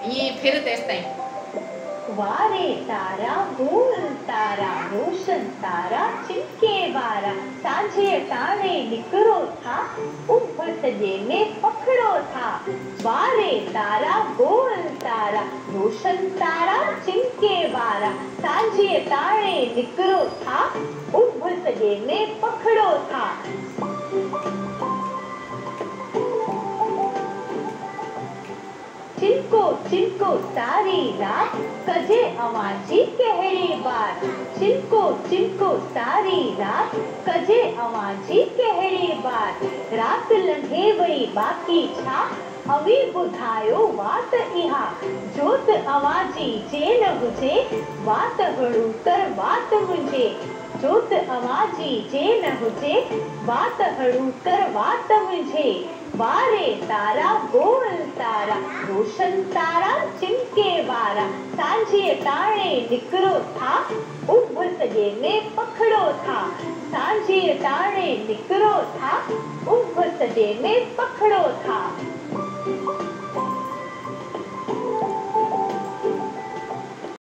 ईअं फिर तेसि ताईं। वारे तारा गोल तारा रोशन तारा चिमके वारा सांझे टाणे निकरो था उभ सजे में पकड़ो था। वारे तारा गोल तारा रोशन तारा चिमके वारा सांझे टाणे निकरो था उभ सजे में पकड़ो था। चिंको चिंको सारी रात कजे अवाजी कहड़ी बार। चिंको चिंको सारी रात कजे अवाजी कहड़ी बार। रात लंघे वई बाकी छा अवी बुधायो वात इहा। जोत अवाजी जे न हुजे वात हड़ू कर वात मुझे। जोत अवाजी जे न हुजे वात हड़ू कर वात मुझे। वारे तारा गोल तारा रोशन तारा चिमके वारा सांझे टाणे निकरो था उभ सजे में पकड़ो था। सांझे टाणे निकरो था उभ सजे में पकड़ो था।